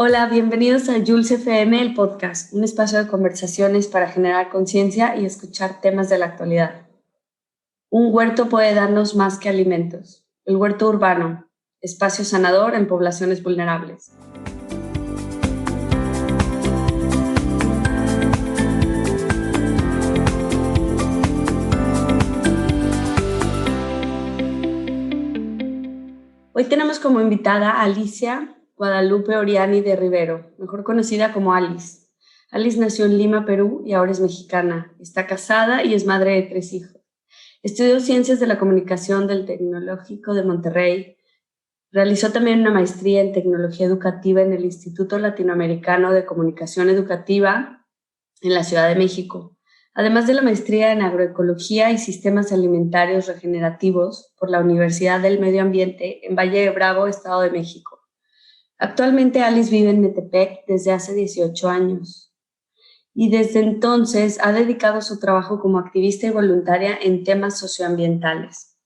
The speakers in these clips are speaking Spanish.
Hola, bienvenidos a Jules FM, el podcast, un espacio de conversaciones para generar conciencia y escuchar temas de la actualidad. Un huerto puede darnos más que alimentos. El huerto urbano, espacio sanador en poblaciones vulnerables. Hoy tenemos como invitada a Alicia Guadalupe Oriani de Rivero, mejor conocida como Alice. Alice nació en Lima, Perú, y ahora es mexicana. Está casada y es madre de 3 hijos. Estudió Ciencias de la Comunicación del Tecnológico de Monterrey. Realizó también una maestría en Tecnología Educativa en el Instituto Latinoamericano de Comunicación Educativa en la Ciudad de México, además de la maestría en Agroecología y Sistemas Alimentarios Regenerativos por la Universidad del Medio Ambiente en Valle de Bravo, Estado de México. Actualmente Alice vive en Metepec desde hace 18 años y desde entonces ha dedicado su trabajo como activista y voluntaria en temas socioambientales.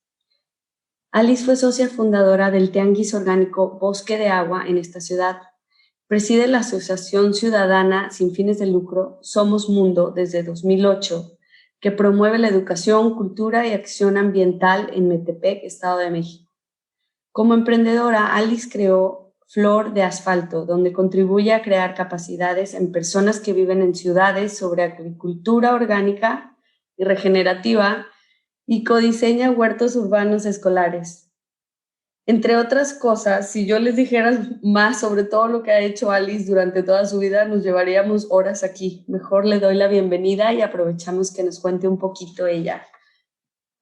Alice fue socia fundadora del tianguis orgánico Bosque de Agua en esta ciudad. Preside la Asociación Ciudadana sin fines de lucro Somos Mundo desde 2008, que promueve la educación, cultura y acción ambiental en Metepec, Estado de México. Como emprendedora, Alice creó Flor de Asfalto, donde contribuye a crear capacidades en personas que viven en ciudades sobre agricultura orgánica y regenerativa y codiseña huertos urbanos escolares. Entre otras cosas, si yo les dijera más sobre todo lo que ha hecho Alice durante toda su vida, nos llevaríamos horas aquí. Mejor le doy la bienvenida y aprovechamos que nos cuente un poquito ella.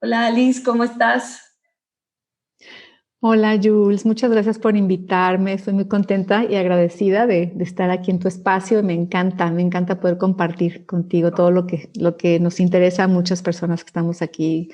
Hola Alice, ¿cómo estás? Hola Jules, muchas gracias por invitarme. Estoy muy contenta y agradecida de estar aquí en tu espacio. Me encanta poder compartir contigo todo lo que nos interesa a muchas personas que estamos aquí,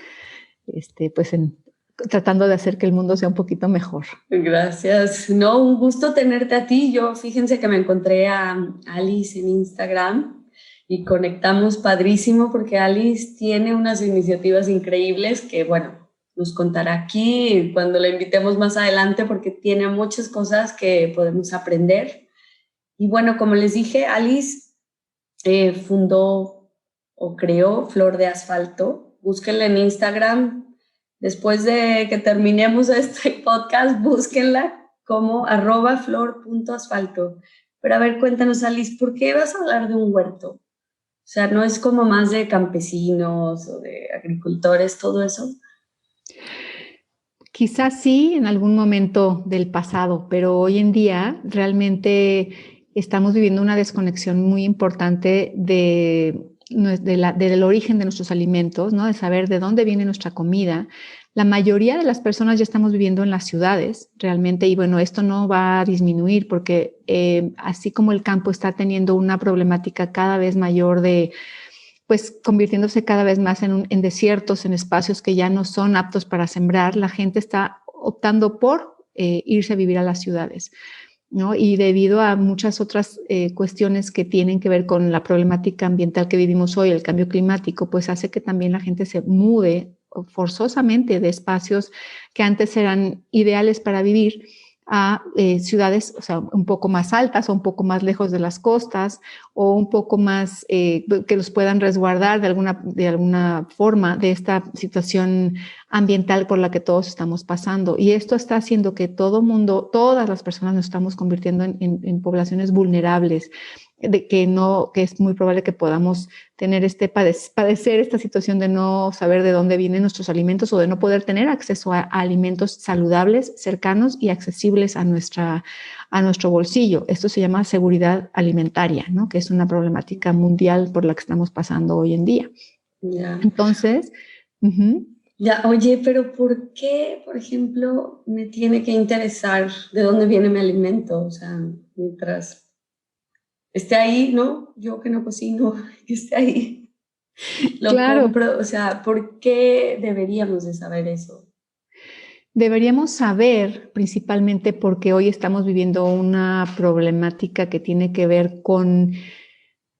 tratando de hacer que el mundo sea un poquito mejor. Gracias. No, un gusto tenerte a ti. Fíjense que me encontré a Alice en Instagram y conectamos padrísimo porque Alice tiene unas iniciativas increíbles que, bueno, nos contará aquí cuando la invitemos más adelante porque tiene muchas cosas que podemos aprender. Y bueno, como les dije, Alice fundó o creó Flor de Asfalto. Búsquenla en Instagram. Después de que terminemos este podcast, búsquenla como @flor.asfalto. Pero a ver, cuéntanos, Alice, ¿por qué vas a hablar de un huerto? O sea, ¿no es como más de campesinos o de agricultores, todo eso? Quizás sí en algún momento del pasado, pero hoy en día realmente estamos viviendo una desconexión muy importante del origen de nuestros alimentos, ¿no? De saber de dónde viene nuestra comida. La mayoría de las personas ya estamos viviendo en las ciudades realmente, y bueno, esto no va a disminuir porque así como el campo está teniendo una problemática cada vez mayor pues convirtiéndose cada vez más en desiertos, en espacios que ya no son aptos para sembrar, la gente está optando por irse a vivir a las ciudades, ¿no? Y debido a muchas otras cuestiones que tienen que ver con la problemática ambiental que vivimos hoy, el cambio climático, pues hace que también la gente se mude forzosamente de espacios que antes eran ideales para vivir a ciudades, o sea, un poco más altas o un poco más lejos de las costas o un poco más que los puedan resguardar de alguna forma de esta situación ambiental por la que todos estamos pasando. Y esto está haciendo que todo mundo, todas las personas nos estamos convirtiendo en poblaciones vulnerables, que es muy probable que podamos tener padecer esta situación de no saber de dónde vienen nuestros alimentos o de no poder tener acceso a alimentos saludables, cercanos y accesibles a nuestro bolsillo. Esto se llama seguridad alimentaria, ¿no? Que es una problemática mundial por la que estamos pasando hoy en día. Ya. Entonces, Ya, oye, pero ¿por qué, por ejemplo, me tiene que interesar de dónde viene mi alimento? O sea, mientras esté ahí, ¿no? Yo que no cocino, que esté ahí, lo claro, compro. O sea, ¿por qué deberíamos de saber eso? deberíamos saber principalmente porque hoy estamos viviendo una problemática que tiene que ver con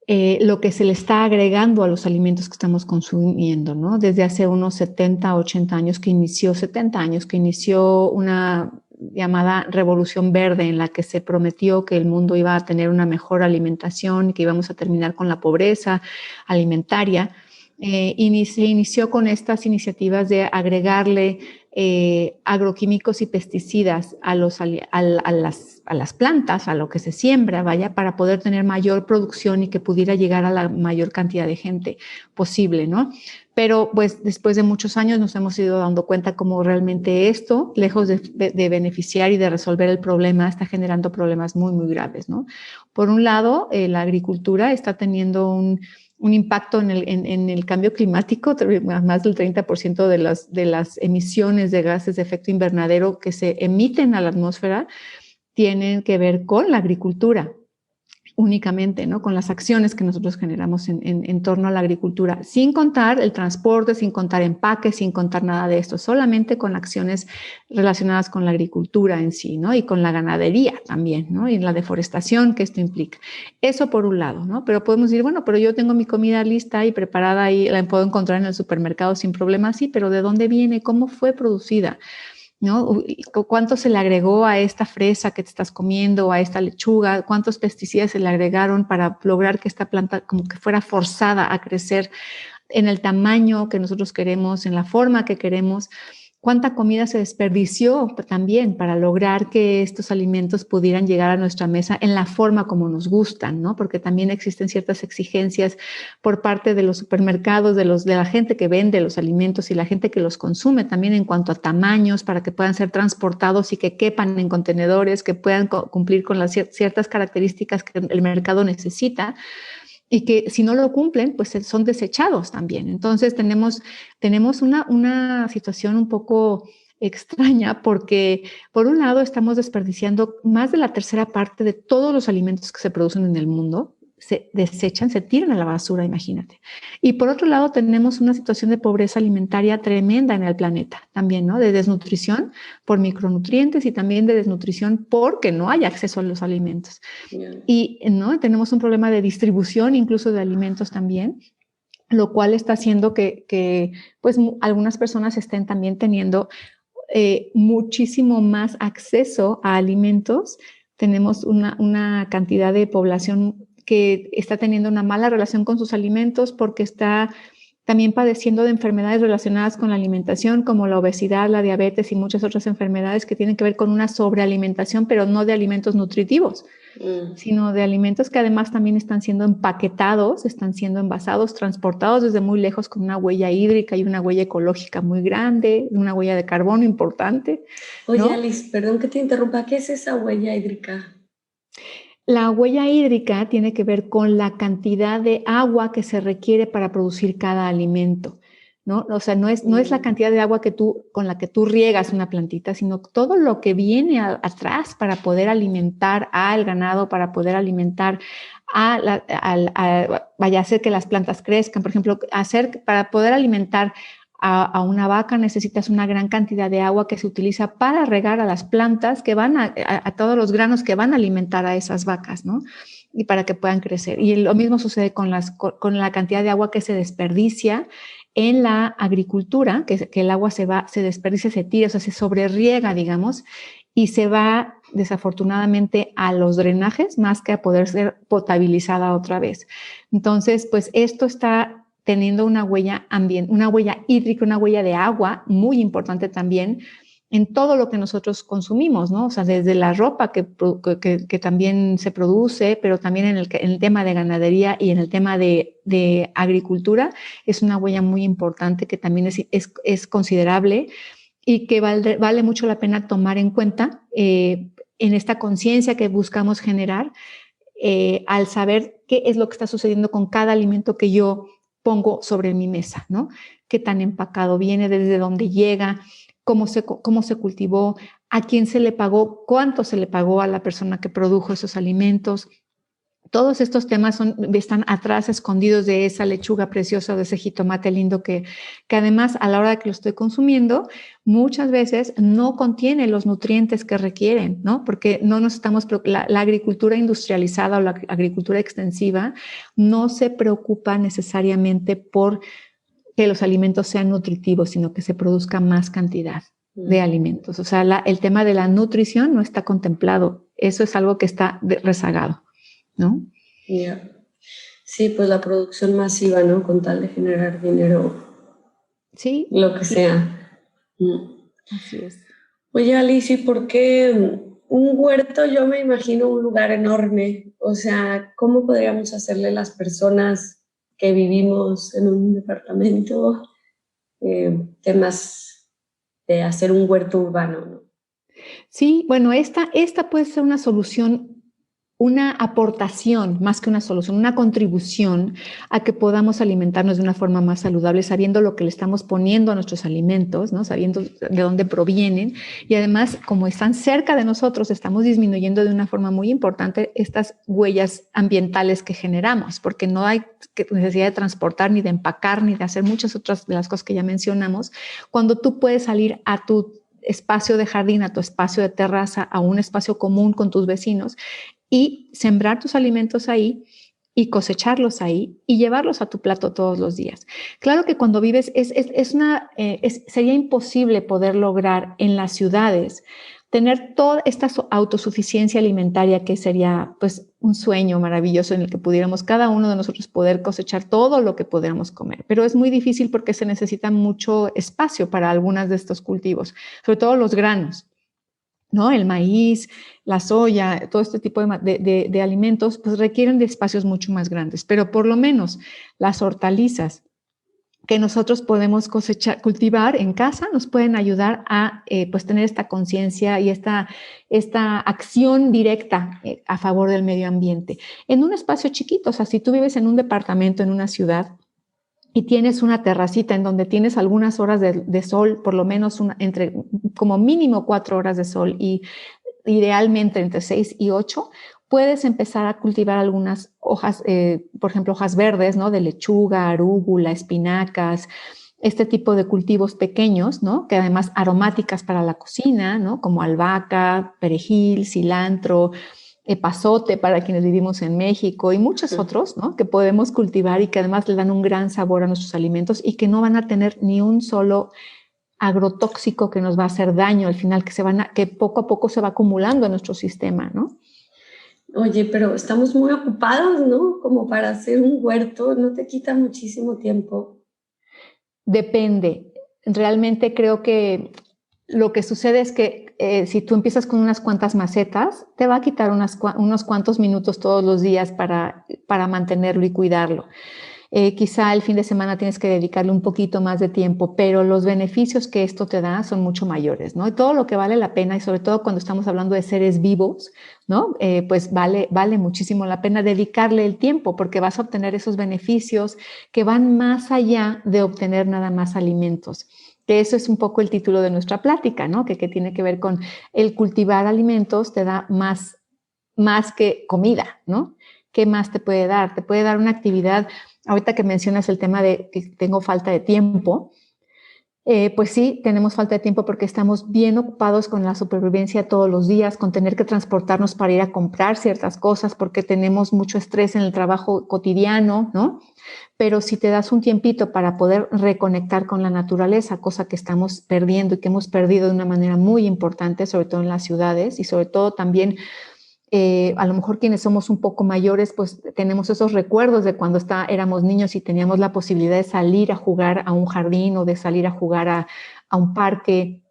lo que se le está agregando a los alimentos que estamos consumiendo, ¿no? Desde hace unos 70, 80 años que inició, 70 años que inició una llamada Revolución Verde, en la que se prometió que el mundo iba a tener una mejor alimentación, que íbamos a terminar con la pobreza alimentaria. Se inició con estas iniciativas de agregarle agroquímicos y pesticidas a las plantas, a lo que se siembra, vaya, para poder tener mayor producción y que pudiera llegar a la mayor cantidad de gente posible, ¿no? Pero pues después de muchos años nos hemos ido dando cuenta cómo realmente esto, lejos de beneficiar y de resolver el problema, está generando problemas muy, muy graves, ¿no? Por un lado, la agricultura está teniendo un impacto en el cambio climático. Más del 30% de las emisiones de gases de efecto invernadero que se emiten a la atmósfera tienen que ver con la agricultura únicamente, ¿no? Con las acciones que nosotros generamos en torno a la agricultura, sin contar el transporte, sin contar empaques, sin contar nada de esto, solamente con acciones relacionadas con la agricultura en sí, ¿no? Y con la ganadería también, ¿no? Y la deforestación que esto implica. Eso por un lado, ¿no? Pero podemos decir, bueno, pero yo tengo mi comida lista y preparada y la puedo encontrar en el supermercado sin problema, sí, pero ¿de dónde viene? ¿Cómo fue producida? ¿No? ¿Cuánto se le agregó a esta fresa que te estás comiendo, a esta lechuga? ¿Cuántos pesticidas se le agregaron para lograr que esta planta como que fuera forzada a crecer en el tamaño que nosotros queremos, en la forma que queremos? ¿Cuánta comida se desperdició también para lograr que estos alimentos pudieran llegar a nuestra mesa en la forma como nos gustan, ¿no? Porque también existen ciertas exigencias por parte de los supermercados, de la gente que vende los alimentos y la gente que los consume también en cuanto a tamaños para que puedan ser transportados y que quepan en contenedores, que puedan cumplir con las ciertas características que el mercado necesita. Y que si no lo cumplen, pues son desechados también. Entonces tenemos una situación un poco extraña porque, por un lado, estamos desperdiciando más de la tercera parte de todos los alimentos que se producen en el mundo. Se desechan, se tiran a la basura, imagínate. Y por otro lado, tenemos una situación de pobreza alimentaria tremenda en el planeta también, ¿no? De desnutrición por micronutrientes y también de desnutrición porque no hay acceso a los alimentos. Yeah. Y, ¿no? Tenemos un problema de distribución incluso de alimentos también, lo cual está haciendo que pues, algunas personas estén también teniendo muchísimo más acceso a alimentos. Tenemos una cantidad de población que está teniendo una mala relación con sus alimentos porque está también padeciendo de enfermedades relacionadas con la alimentación, como la obesidad, la diabetes y muchas otras enfermedades que tienen que ver con una sobrealimentación, pero no de alimentos nutritivos, sino de alimentos que además también están siendo empaquetados, están siendo envasados, transportados desde muy lejos con una huella hídrica y una huella ecológica muy grande, una huella de carbono importante. Oye, ¿no? Alice, perdón que te interrumpa, ¿qué es esa huella hídrica? La huella hídrica tiene que ver con la cantidad de agua que se requiere para producir cada alimento, ¿no? O sea, no es la cantidad de agua con la que tú riegas una plantita, sino todo lo que viene atrás para poder alimentar al ganado, para poder alimentar vaya a hacer que las plantas crezcan. Por ejemplo, para poder alimentar a una vaca necesitas una gran cantidad de agua que se utiliza para regar a las plantas que van a todos los granos que van a alimentar a esas vacas, ¿no? Y para que puedan crecer. Y lo mismo sucede con la cantidad de agua que se desperdicia en la agricultura, que el agua se desperdicia, se tira, o sea, se sobreriega, digamos, y se va desafortunadamente a los drenajes más que a poder ser potabilizada otra vez. Entonces, pues esto está teniendo una huella hídrica, una huella de agua muy importante también en todo lo que nosotros consumimos, ¿no? O sea, desde la ropa que también se produce, pero también en el tema de ganadería y en el tema de agricultura, es una huella muy importante que también es considerable y que vale mucho la pena tomar en cuenta en esta conciencia que buscamos generar al saber qué es lo que está sucediendo con cada alimento que yo pongo sobre mi mesa, ¿no? Qué tan empacado viene, desde dónde llega, cómo se cultivó, a quién se le pagó, cuánto se le pagó a la persona que produjo esos alimentos. Todos estos temas están atrás, escondidos de esa lechuga preciosa, de ese jitomate lindo que además a la hora de que lo estoy consumiendo, muchas veces no contiene los nutrientes que requieren, ¿no? Porque la agricultura industrializada o la agricultura extensiva no se preocupa necesariamente por que los alimentos sean nutritivos, sino que se produzca más cantidad. de alimentos. O sea, el tema de la nutrición no está contemplado. Eso es algo que está rezagado, ¿no? Yeah. Sí, pues la producción masiva, ¿no? Con tal de generar dinero, sí, lo que sea. Así es. Oye, Alicia, ¿por qué un huerto? Yo me imagino un lugar enorme. O sea, ¿cómo podríamos hacerle las personas que vivimos en un departamento temas de hacer un huerto urbano, ¿no? Sí, bueno, esta puede ser una solución, una aportación más que una solución, una contribución a que podamos alimentarnos de una forma más saludable, sabiendo lo que le estamos poniendo a nuestros alimentos, ¿no? Sabiendo de dónde provienen y además, como están cerca de nosotros, estamos disminuyendo de una forma muy importante estas huellas ambientales que generamos, porque no hay necesidad de transportar, ni de empacar, ni de hacer muchas otras de las cosas que ya mencionamos, cuando tú puedes salir a tu espacio de jardín, a tu espacio de terraza, a un espacio común con tus vecinos y sembrar tus alimentos ahí y cosecharlos ahí y llevarlos a tu plato todos los días. Claro que cuando vives, sería imposible poder lograr en las ciudades tener toda esta autosuficiencia alimentaria que sería pues un sueño maravilloso en el que pudiéramos cada uno de nosotros poder cosechar todo lo que pudiéramos comer. Pero es muy difícil porque se necesita mucho espacio para algunos de estos cultivos, sobre todo los granos, ¿no? El maíz, la soya, todo este tipo de alimentos, pues requieren de espacios mucho más grandes, pero por lo menos las hortalizas que nosotros podemos cultivar en casa nos pueden ayudar a pues tener esta conciencia y esta acción directa a favor del medio ambiente. En un espacio chiquito, o sea, si tú vives en un departamento, en una ciudad, y tienes una terracita en donde tienes algunas horas de sol, por lo menos entre como mínimo 4 horas de sol y idealmente entre 6 y 8, puedes empezar a cultivar algunas hojas, por ejemplo, hojas verdes, ¿no? De lechuga, arúgula, espinacas, este tipo de cultivos pequeños, ¿no? Que además aromáticas para la cocina, ¿no? Como albahaca, perejil, cilantro, epazote para quienes vivimos en México y muchos otros, ¿no? Que podemos cultivar y que además le dan un gran sabor a nuestros alimentos y que no van a tener ni un solo agrotóxico que nos va a hacer daño al final, que poco a poco se va acumulando en nuestro sistema, ¿no? Oye, pero estamos muy ocupados, ¿no? Como para hacer un huerto, ¿no te quita muchísimo tiempo? Depende. Realmente creo que lo que sucede es que si tú empiezas con unas cuantas macetas, te va a quitar unos cuantos minutos todos los días para mantenerlo y cuidarlo. Quizá el fin de semana tienes que dedicarle un poquito más de tiempo, pero los beneficios que esto te da son mucho mayores, ¿no? Y todo lo que vale la pena, y sobre todo cuando estamos hablando de seres vivos, ¿no? Pues vale muchísimo la pena dedicarle el tiempo porque vas a obtener esos beneficios que van más allá de obtener nada más alimentos. Que eso es un poco el título de nuestra plática, ¿no? Que tiene que ver con el cultivar alimentos te da más que comida, ¿no? ¿Qué más te puede dar? Te puede dar una actividad. Ahorita que mencionas el tema de que tengo falta de tiempo, pues sí, tenemos falta de tiempo porque estamos bien ocupados con la supervivencia todos los días, con tener que transportarnos para ir a comprar ciertas cosas porque tenemos mucho estrés en el trabajo cotidiano, ¿no? Pero si te das un tiempito para poder reconectar con la naturaleza, cosa que estamos perdiendo y que hemos perdido de una manera muy importante, sobre todo en las ciudades y sobre todo también a lo mejor quienes somos un poco mayores, pues tenemos esos recuerdos de cuando éramos niños y teníamos la posibilidad de salir a jugar a un jardín o de salir a jugar a un parque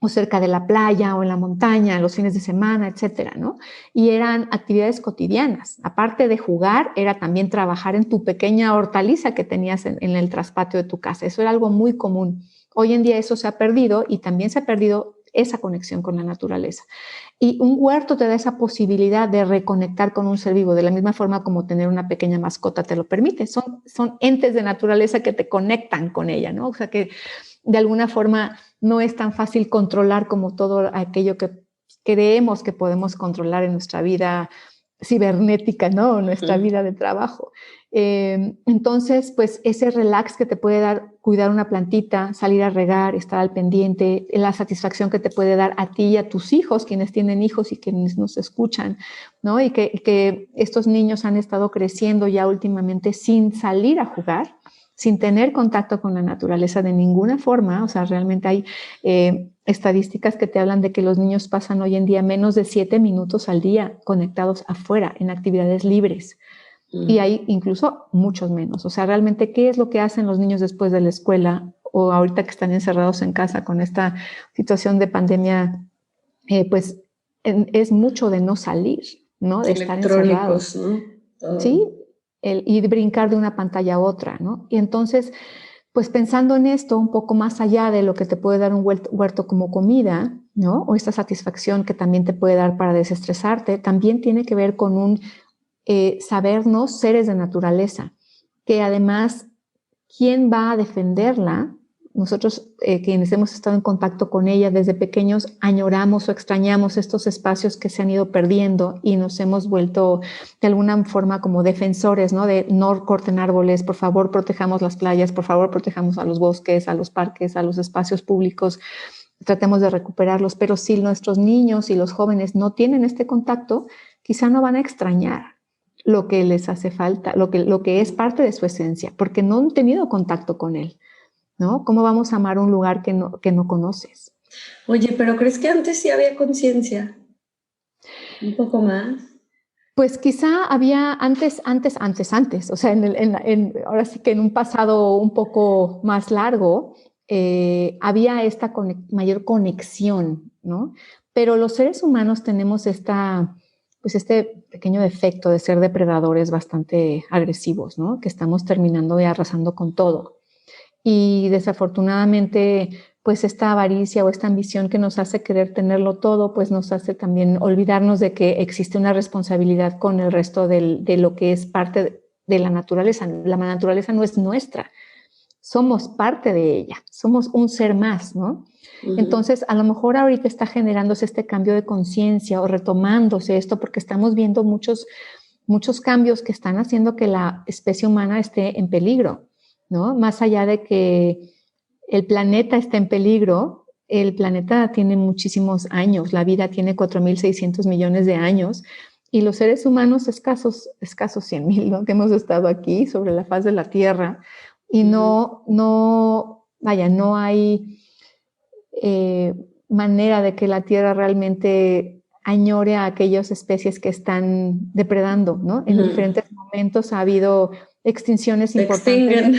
o cerca de la playa o en la montaña, los fines de semana, etcétera, ¿no? Y eran actividades cotidianas. Aparte de jugar, era también trabajar en tu pequeña hortaliza que tenías en el traspatio de tu casa. Eso era algo muy común. Hoy en día eso se ha perdido y también se ha perdido esa conexión con la naturaleza. Y un huerto te da esa posibilidad de reconectar con un ser vivo, de la misma forma como tener una pequeña mascota te lo permite. Son entes de naturaleza que te conectan con ella, ¿no? O sea que de alguna forma no es tan fácil controlar como todo aquello que creemos que podemos controlar en nuestra vida cibernética, ¿no? Nuestra vida de trabajo. Entonces, pues ese relax que te puede dar cuidar una plantita, salir a regar, estar al pendiente, la satisfacción que te puede dar a ti y a tus hijos, quienes tienen hijos y quienes nos escuchan, ¿no? Y que estos niños han estado creciendo ya últimamente sin salir a jugar, sin tener contacto con la naturaleza de ninguna forma. O sea, realmente hay estadísticas que te hablan de que los niños pasan hoy en día menos de 7 minutos al día conectados afuera, en actividades libres. Y hay incluso muchos menos. O sea, realmente, ¿qué es lo que hacen los niños después de la escuela o ahorita que están encerrados en casa con esta situación de pandemia? Pues es mucho de no salir, ¿no? De estar encerrados, ¿no? ¿sí? Y de brincar de una pantalla a otra, ¿no? Y entonces, pues pensando en esto, un poco más allá de lo que te puede dar un huerto como comida, ¿no? O esta satisfacción que también te puede dar para desestresarte, también tiene que ver con un sabernos seres de naturaleza, que además, ¿quién va a defenderla? Nosotros, quienes hemos estado en contacto con ella desde pequeños, añoramos o extrañamos estos espacios que se han ido perdiendo y nos hemos vuelto de alguna forma como defensores, ¿no? De no corten árboles, por favor protejamos las playas, por favor protejamos a los bosques, a los parques, a los espacios públicos, tratemos de recuperarlos, pero si nuestros niños y los jóvenes no tienen este contacto, quizá no van a extrañar lo que les hace falta, lo que es parte de su esencia, porque no han tenido contacto con él, ¿no? ¿Cómo vamos a amar un lugar que no conoces? Oye, pero ¿crees que antes sí había conciencia? ¿Un poco más? Pues quizá había antes, o sea, ahora sí que en un pasado un poco más largo, había esta mayor conexión, ¿no? Pero los seres humanos tenemos pues este pequeño defecto de ser depredadores bastante agresivos, ¿no? Que estamos terminando y arrasando con todo. Y desafortunadamente, pues esta avaricia o esta ambición que nos hace querer tenerlo todo, pues nos hace también olvidarnos de que existe una responsabilidad con el resto de lo que es parte de la naturaleza. La naturaleza no es nuestra, somos parte de ella, somos un ser más, ¿no? Entonces, a lo mejor ahorita está generándose este cambio de conciencia o retomándose esto porque estamos viendo muchos cambios que están haciendo que la especie humana esté en peligro, ¿no? Más allá de que el planeta esté en peligro, el planeta tiene muchísimos años, la vida tiene 4.600 millones de años y los seres humanos escasos 100.000, ¿no? Que hemos estado aquí sobre la faz de la Tierra y no hay manera de que la Tierra realmente añore a aquellas especies que están depredando, ¿no? En diferentes momentos ha habido extinciones importantes.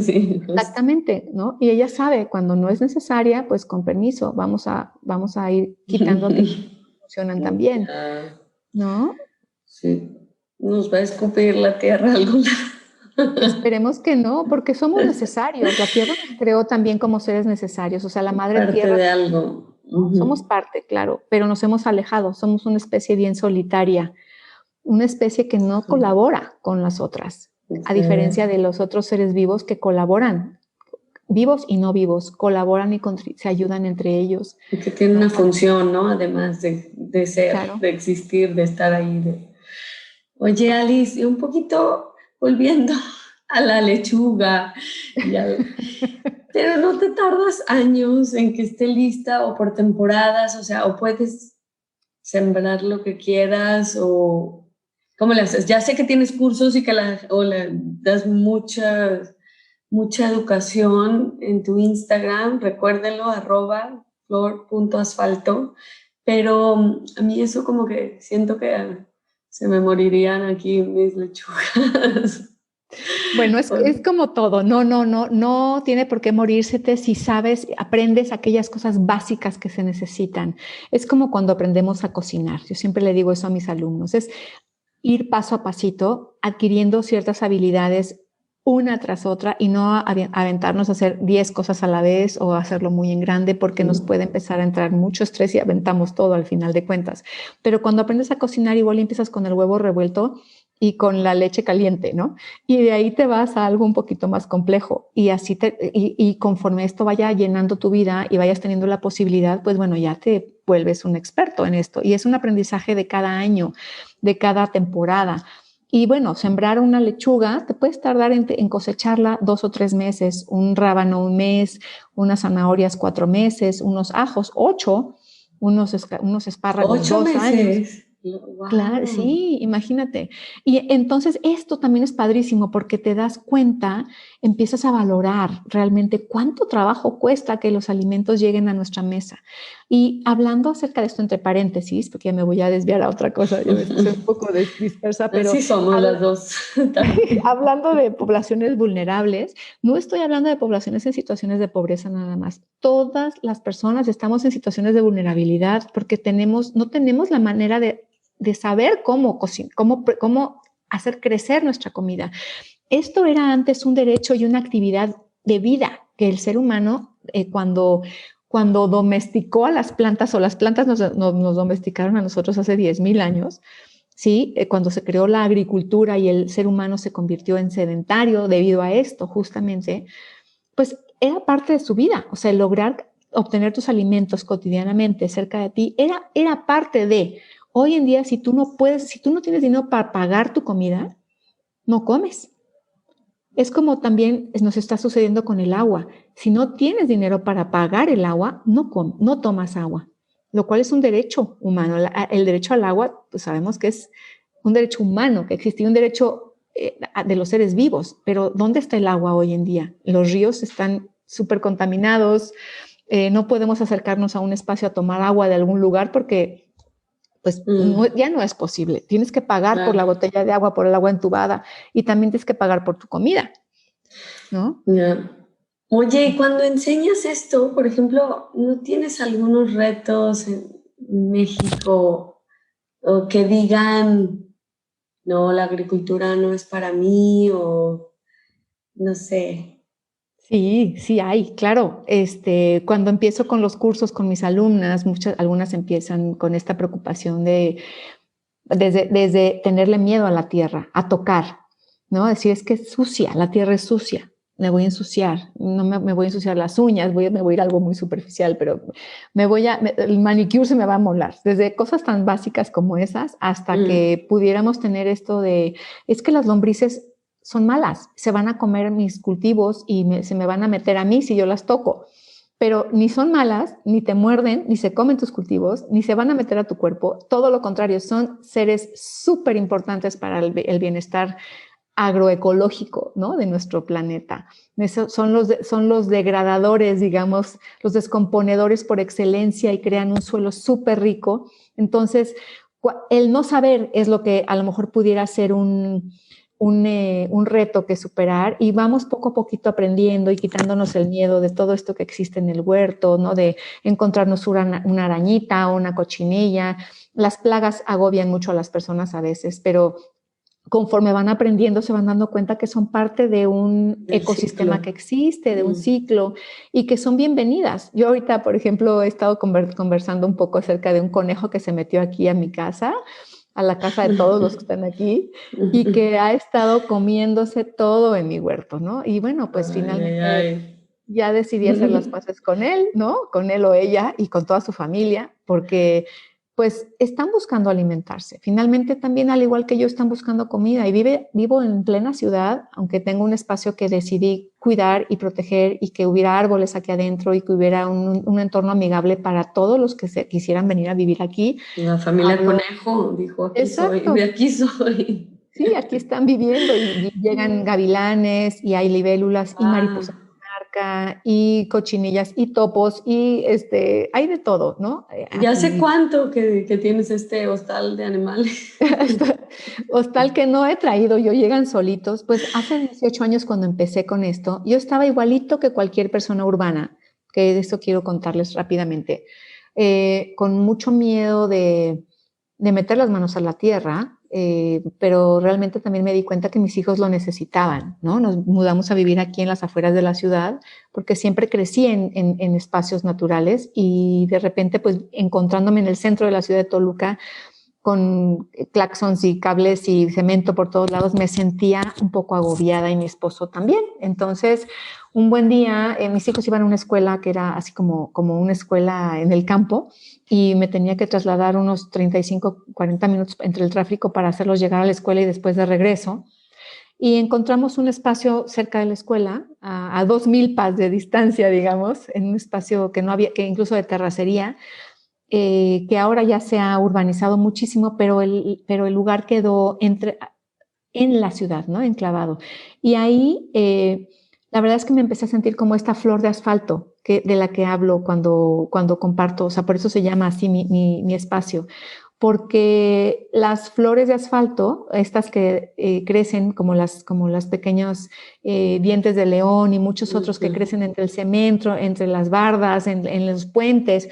Sí, exactamente, ¿no? Y ella sabe, cuando no es necesaria, pues con permiso, vamos a ir quitando aquellas que funcionan también, ¿no? Sí, nos va a escupir la tierra algún lado. Esperemos que no, porque somos necesarios. La tierra nos creó también como seres necesarios, o sea, la madre parte tierra. de algo. Somos parte, claro, pero nos hemos alejado, somos una especie bien solitaria, una especie que no colabora con las otras, a diferencia de los otros seres vivos que colaboran, vivos y no vivos, colaboran y se ayudan entre ellos. Y que tienen una función, ¿no? Además de ser, claro. de existir, de estar ahí. Oye, Alice, un poquito volviendo a la lechuga, pero no te tardas años en que esté lista o por temporadas, o sea, o puedes sembrar lo que quieras o ¿cómo le haces? Ya sé que tienes cursos y que le das mucha educación en tu Instagram, recuérdenlo, @flor.asfalto, pero a mí eso como que siento que se me morirían aquí mis lechugas. Bueno, es como todo, no tiene por qué morírsete si sabes, aprendes aquellas cosas básicas que se necesitan. Es como cuando aprendemos a cocinar. Yo siempre le digo eso a mis alumnos, es ir paso a pasito, adquiriendo ciertas habilidades una tras otra y no aventarnos a hacer 10 cosas a la vez o hacerlo muy en grande porque nos puede empezar a entrar mucho estrés y aventamos todo al final de cuentas. Pero cuando aprendes a cocinar, igual empiezas con el huevo revuelto y con la leche caliente, ¿no? Y de ahí te vas a algo un poquito más complejo y así y conforme esto vaya llenando tu vida y vayas teniendo la posibilidad, pues bueno, ya te vuelves un experto en esto y es un aprendizaje de cada año, de cada temporada. Y bueno, sembrar una lechuga, te puedes tardar en cosecharla 2 o 3 meses, un rábano 1 mes, unas zanahorias 4 meses, unos ajos 8, unos espárragos 2 años. Claro, Wow. sí, imagínate. Y entonces esto también es padrísimo porque te das cuenta, empiezas a valorar realmente cuánto trabajo cuesta que los alimentos lleguen a nuestra mesa. Y hablando acerca de esto entre paréntesis, porque ya me voy a desviar a otra cosa, ya ves que soy un poco dispersa, pero Así somos las dos también. hablando de poblaciones vulnerables, no estoy hablando de poblaciones en situaciones de pobreza nada más. Todas las personas estamos en situaciones de vulnerabilidad porque no tenemos la manera de saber cómo cocinar, cómo hacer crecer nuestra comida. Esto era antes un derecho y una actividad de vida que el ser humano, cuando domesticó a las plantas, o las plantas nos domesticaron a nosotros hace 10,000 años, ¿sí? Cuando se creó la agricultura y el ser humano se convirtió en sedentario debido a esto, justamente, pues era parte de su vida. O sea, el lograr obtener tus alimentos cotidianamente cerca de ti era parte de. Hoy en día, si tú no tienes dinero para pagar tu comida, no comes. Es como también nos está sucediendo con el agua. Si no tienes dinero para pagar el agua, no tomas agua, lo cual es un derecho humano. El derecho al agua, pues sabemos que es un derecho humano, que existe un derecho de los seres vivos, pero ¿dónde está el agua hoy en día? Los ríos están súper contaminados, no podemos acercarnos a un espacio a tomar agua de algún lugar porque pues ya no es posible. Tienes que pagar por la Claro. botella de agua, por el agua entubada y también tienes que pagar por tu comida, ¿no? Ya. Oye, y cuando enseñas esto, por ejemplo, ¿no tienes algunos retos en México o que digan, no, la agricultura no es para mí o no sé? Sí, sí hay, claro. Cuando empiezo con los cursos con mis alumnas, algunas empiezan con esta preocupación desde tenerle miedo a la tierra, a tocar, ¿no? Decir, es que es sucia, la tierra es sucia, me voy a ensuciar, no me voy a ensuciar las uñas, me voy a ir a algo muy superficial, pero el manicure se me va a molar, desde cosas tan básicas como esas hasta que pudiéramos tener esto es que las lombrices son malas, se van a comer mis cultivos y se me van a meter a mí si yo las toco, pero ni son malas, ni te muerden, ni se comen tus cultivos, ni se van a meter a tu cuerpo. Todo lo contrario, son seres súper importantes para el bienestar agroecológico, ¿no? De nuestro planeta. Son los degradadores, digamos, los descomponedores por excelencia y crean un suelo súper rico. Entonces, el no saber es lo que a lo mejor pudiera ser un reto que superar y vamos poco a poquito aprendiendo y quitándonos el miedo de todo esto que existe en el huerto, ¿no? De encontrarnos una arañita o una cochinilla. Las plagas agobian mucho a las personas a veces, pero conforme van aprendiendo se van dando cuenta que son parte de un El ecosistema ciclo. que existe, de un ciclo y que son bienvenidas. Yo ahorita, por ejemplo, he estado conversando un poco acerca de un conejo que se metió aquí a mi casa, a la casa de todos los que están aquí, y que ha estado comiéndose todo en mi huerto, ¿no? Y bueno, pues Ay, ay, finalmente ay. ya decidí hacer las paces con él, ¿no? Con él o ella y con toda su familia, porque pues están buscando alimentarse. Finalmente también, al igual que yo, están buscando comida y vivo en plena ciudad, aunque tengo un espacio que decidí cuidar y proteger y que hubiera árboles aquí adentro y que hubiera un entorno amigable para todos los que quisieran venir a vivir aquí. La familia Hablo, Conejo dijo, aquí soy, de exacto, aquí soy. sí, aquí están viviendo y llegan gavilanes y hay libélulas y Ah, mariposas monarca y cochinillas y topos y hay de todo, ¿no? ¿ya hace Y cuánto que tienes este hostal de animales? hostal que no he traído yo, llegan solitos. Pues hace 18 años cuando empecé con esto, yo estaba igualito que cualquier persona urbana, que de esto quiero contarles rápidamente, con mucho miedo de meter las manos a la tierra, pero realmente también me di cuenta que mis hijos lo necesitaban, ¿no? Nos mudamos a vivir aquí en las afueras de la ciudad porque siempre crecí en espacios naturales y de repente pues encontrándome en el centro de la ciudad de Toluca con claxons y cables y cemento por todos lados, me sentía un poco agobiada y mi esposo también. Entonces, un buen día, mis hijos iban a una escuela que era así como una escuela en el campo y me tenía que trasladar unos 35, 40 minutos entre el tráfico para hacerlos llegar a la escuela y después de regreso. Y encontramos un espacio cerca de la escuela, a 2 milpas de distancia, digamos, en un espacio que no había, que incluso de terracería, que ahora ya se ha urbanizado muchísimo, pero el lugar quedó en la ciudad, ¿no? Enclavado. Y ahí la verdad es que me empecé a sentir como esta flor de asfalto de la que hablo cuando comparto, o sea, por eso se llama así mi espacio, porque las flores de asfalto, estas que crecen como las pequeños dientes de león y muchos otros que crecen entre el cemento, entre las bardas, en los puentes,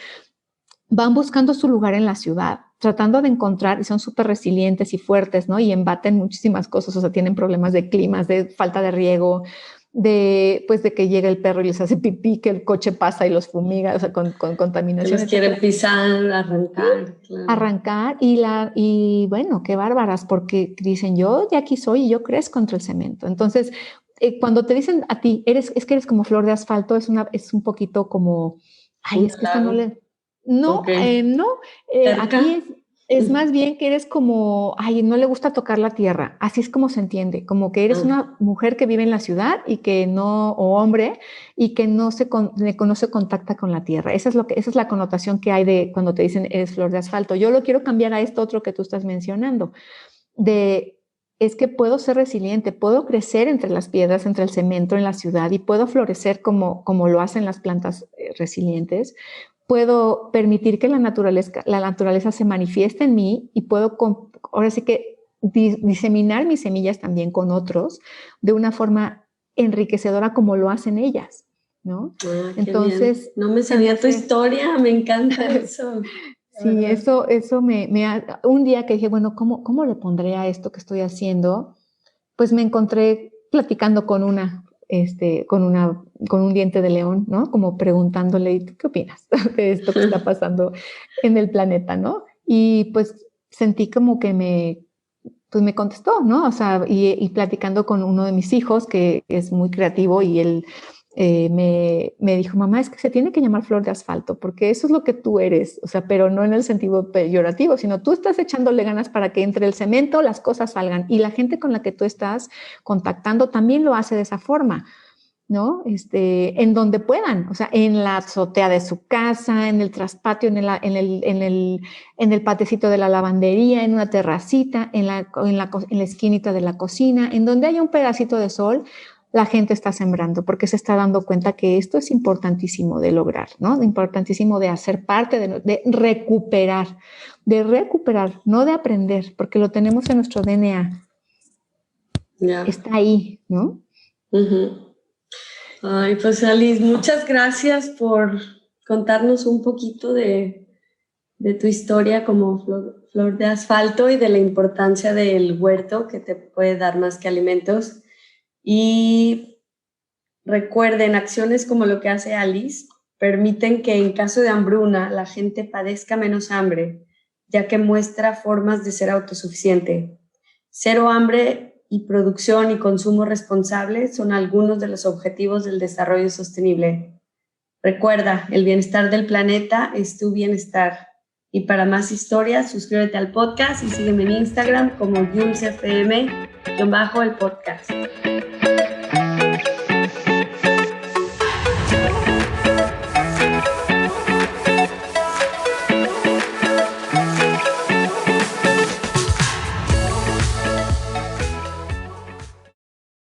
van buscando su lugar en la ciudad, tratando de encontrar, y son súper resilientes y fuertes, ¿no? Y embaten muchísimas cosas, o sea, tienen problemas de climas, de falta de riego, de que llega el perro y les hace pipí, que el coche pasa y los fumiga, o sea, con contaminación. Que los quieren pisar, arrancar. Sí, claro. Arrancar y bueno, qué bárbaras, porque dicen, yo de aquí soy y yo crezco contra el cemento. Entonces, cuando te dicen a ti, es que eres como flor de asfalto, es un poquito como, ay, es que esta no le... No, Okay. no, aquí es más bien que eres como, ay, no le gusta tocar la tierra, así es como se entiende, como que eres una mujer que vive en la ciudad y que no, o hombre, y que no se contacta con la tierra. Esa es la connotación que hay de cuando te dicen eres flor de asfalto. Yo lo quiero cambiar a esto otro que tú estás mencionando, es que puedo ser resiliente, puedo crecer entre las piedras, entre el cemento en la ciudad y puedo florecer como lo hacen las plantas resilientes. Puedo permitir que la naturaleza se manifieste en mí y puedo, ahora sí que, diseminar mis semillas también con otros de una forma enriquecedora como lo hacen ellas, ¿no? Entonces, bien. No me sabía tu historia, me encanta eso. Sí, eso un día que dije, bueno, ¿cómo le pondré a esto que estoy haciendo? Pues me encontré platicando con un diente de león, ¿no? Como preguntándole, ¿qué opinas de esto que está pasando en el planeta, ¿no? Y pues sentí como que me contestó, ¿no? O sea, y platicando con uno de mis hijos, que es muy creativo, y él me dijo, mamá, es que se tiene que llamar flor de asfalto, porque eso es lo que tú eres, o sea, pero no en el sentido peyorativo, sino tú estás echándole ganas para que entre el cemento las cosas salgan, y la gente con la que tú estás contactando también lo hace de esa forma, ¿no? En donde puedan, o sea, en la azotea de su casa, en el traspatio, en el patecito de la lavandería, en una terracita, en la esquinita de la cocina, en donde haya un pedacito de sol, la gente está sembrando, porque se está dando cuenta que esto es importantísimo de lograr, ¿no? Importantísimo de hacer parte, de recuperar, no de aprender, porque lo tenemos en nuestro DNA. Está ahí, ¿no? Ay, pues Alice, muchas gracias por contarnos un poquito de tu historia como flor de asfalto y de la importancia del huerto que te puede dar más que alimentos. Y recuerden, acciones como lo que hace Alice permiten que en caso de hambruna la gente padezca menos hambre, ya que muestra formas de ser autosuficiente. Cero hambre y producción y consumo responsable son algunos de los objetivos del desarrollo sostenible. Recuerda, el bienestar del planeta es tu bienestar. Y para más historias, suscríbete al podcast y sígueme en Instagram como JulesFM-el podcast.